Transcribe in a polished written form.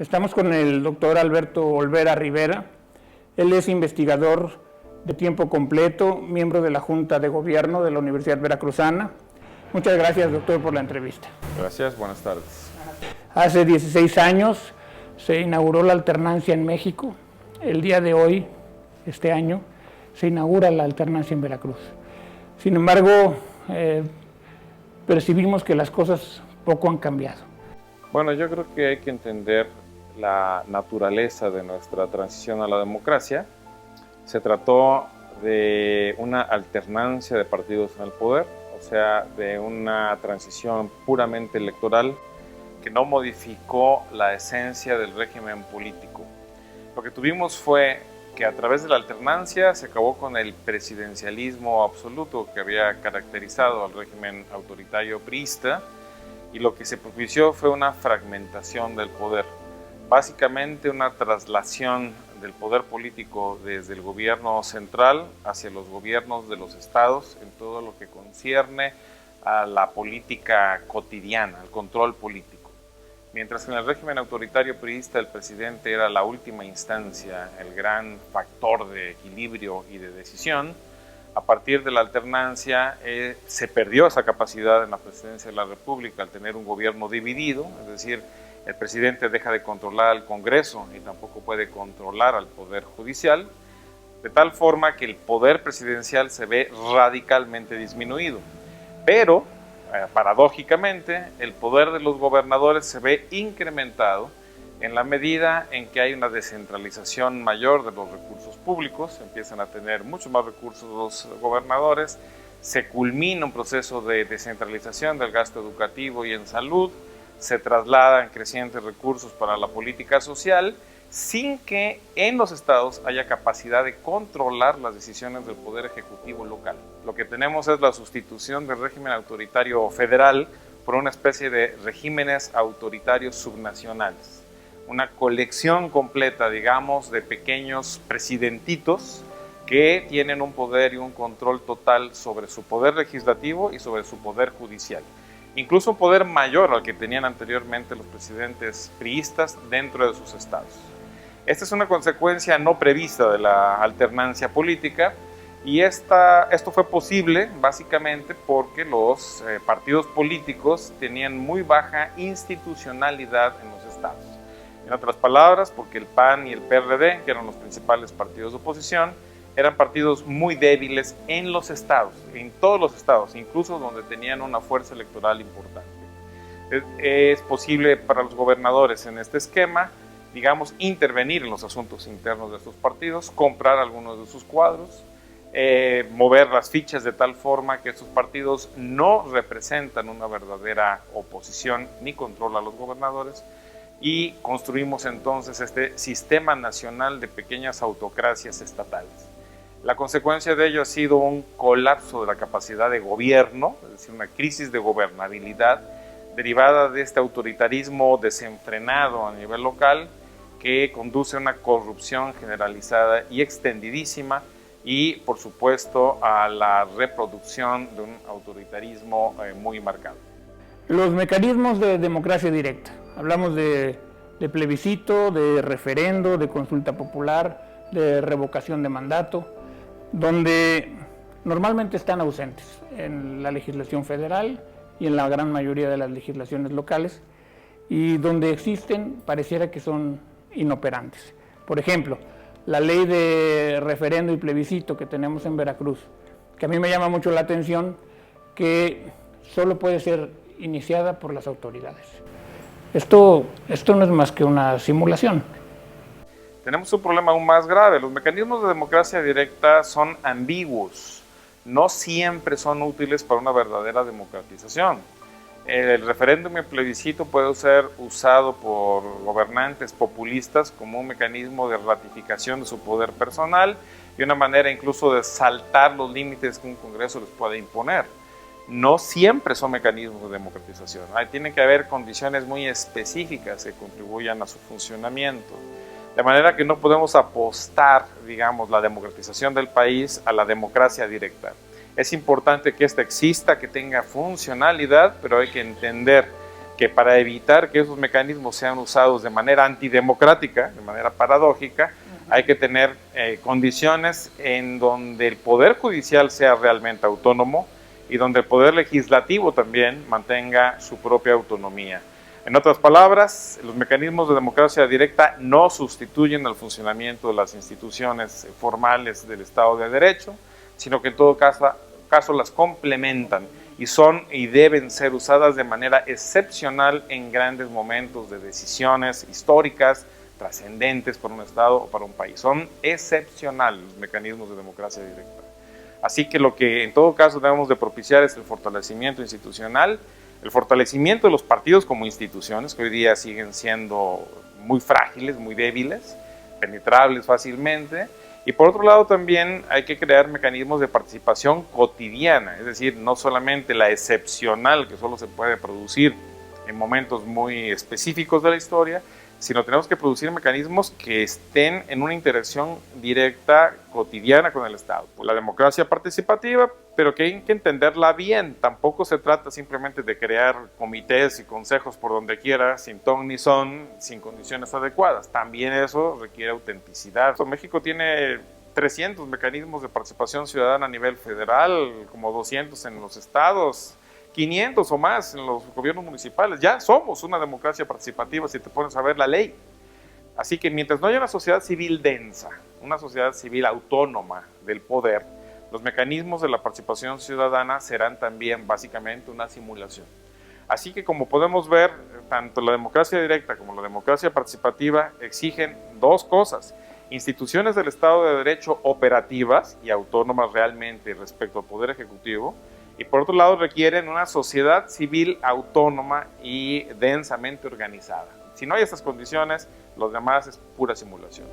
Estamos con el doctor Alberto Olvera Rivera. Él es investigador de tiempo completo, miembro de la Junta de Gobierno de la Universidad Veracruzana. Muchas gracias, doctor, por la entrevista. Gracias, buenas tardes. Hace 16 años se inauguró la alternancia en México. El día de hoy, este año, se inaugura la alternancia en Veracruz. Sin embargo, percibimos que las cosas poco han cambiado. Bueno, yo creo que hay que entender la naturaleza de nuestra transición a la democracia. Se trató de una alternancia de partidos en el poder, o sea, de una transición puramente electoral que no modificó la esencia del régimen político. Lo que tuvimos fue que a través de la alternancia se acabó con el presidencialismo absoluto que había caracterizado al régimen autoritario priista, y lo que se propició fue una fragmentación del poder, básicamente una traslación del poder político desde el gobierno central hacia los gobiernos de los estados en todo lo que concierne a la política cotidiana, al control político. Mientras que en el régimen autoritario priista el presidente era la última instancia, el gran factor de equilibrio y de decisión, a partir de la alternancia se perdió esa capacidad en la presidencia de la República al tener un gobierno dividido, es decir, el presidente deja de controlar al Congreso y tampoco puede controlar al Poder Judicial, de tal forma que el poder presidencial se ve radicalmente disminuido. Pero, paradójicamente, el poder de los gobernadores se ve incrementado en la medida en que hay una descentralización mayor de los recursos públicos, empiezan a tener mucho más recursos los gobernadores, se culmina un proceso de descentralización del gasto educativo y en salud, se trasladan crecientes recursos para la política social, sin que en los estados haya capacidad de controlar las decisiones del poder ejecutivo local. Lo que tenemos es la sustitución del régimen autoritario federal por una especie de regímenes autoritarios subnacionales. Una colección completa, digamos, de pequeños presidentitos que tienen un poder y un control total sobre su poder legislativo y sobre su poder judicial. Incluso un poder mayor al que tenían anteriormente los presidentes priistas dentro de sus estados. Esta es una consecuencia no prevista de la alternancia política, y esto fue posible básicamente porque los partidos políticos tenían muy baja institucionalidad en los estados. En otras palabras, porque el PAN y el PRD, que eran los principales partidos de oposición, eran partidos muy débiles en los estados, en todos los estados, incluso donde tenían una fuerza electoral importante. Es posible para los gobernadores en este esquema, digamos, intervenir en los asuntos internos de estos partidos, comprar algunos de sus cuadros, mover las fichas de tal forma que estos partidos no representan una verdadera oposición ni control a los gobernadores, y construimos entonces este sistema nacional de pequeñas autocracias estatales. La consecuencia de ello ha sido un colapso de la capacidad de gobierno, es decir, una crisis de gobernabilidad derivada de este autoritarismo desenfrenado a nivel local que conduce a una corrupción generalizada y extendidísima y, por supuesto, a la reproducción de un autoritarismo muy marcado. Los mecanismos de democracia directa. Hablamos de plebiscito, de referendo, de consulta popular, de revocación de mandato, donde normalmente están ausentes en la legislación federal y en la gran mayoría de las legislaciones locales, y donde existen pareciera que son inoperantes. Por ejemplo, la ley de referendo y plebiscito que tenemos en Veracruz, que a mí me llama mucho la atención, que solo puede ser iniciada por las autoridades. Esto no es más que una simulación. Tenemos un problema aún más grave. Los mecanismos de democracia directa son ambiguos, no siempre son útiles para una verdadera democratización. El referéndum y el plebiscito puede ser usado por gobernantes populistas como un mecanismo de ratificación de su poder personal y una manera incluso de saltar los límites que un Congreso les puede imponer. No siempre son mecanismos de democratización. Tienen que haber condiciones muy específicas que contribuyan a su funcionamiento. De manera que no podemos apostar, digamos, la democratización del país a la democracia directa. Es importante que esta exista, que tenga funcionalidad, pero hay que entender que para evitar que esos mecanismos sean usados de manera antidemocrática, de manera paradójica, hay que tener condiciones en donde el Poder Judicial sea realmente autónomo y donde el Poder Legislativo también mantenga su propia autonomía. En otras palabras, los mecanismos de democracia directa no sustituyen al funcionamiento de las instituciones formales del Estado de Derecho, sino que en todo caso las complementan y son y deben ser usadas de manera excepcional en grandes momentos de decisiones históricas, trascendentes para un Estado o para un país. Son excepcionales los mecanismos de democracia directa. Así que lo que en todo caso debemos de propiciar es el fortalecimiento institucional, el fortalecimiento de los partidos como instituciones, que hoy día siguen siendo muy frágiles, muy débiles, penetrables fácilmente. Y por otro lado también hay que crear mecanismos de participación cotidiana, es decir, no solamente la excepcional que solo se puede producir en momentos muy específicos de la historia, sino tenemos que producir mecanismos que estén en una interacción directa, cotidiana con el Estado. La democracia participativa, pero que hay que entenderla bien. Tampoco se trata simplemente de crear comités y consejos por donde quiera, sin ton ni son, sin condiciones adecuadas. También eso requiere autenticidad. México tiene 300 mecanismos de participación ciudadana a nivel federal, como 200 en los estados, 500 o más en los gobiernos municipales. Ya somos una democracia participativa si te pones a ver la ley. Así que mientras no haya una sociedad civil densa, una sociedad civil autónoma del poder, los mecanismos de la participación ciudadana serán también básicamente una simulación. Así que como podemos ver, tanto la democracia directa como la democracia participativa exigen dos cosas: instituciones del Estado de Derecho operativas y autónomas realmente respecto al Poder Ejecutivo, y por otro lado requieren una sociedad civil autónoma y densamente organizada. Si no hay estas condiciones, lo demás es pura simulación.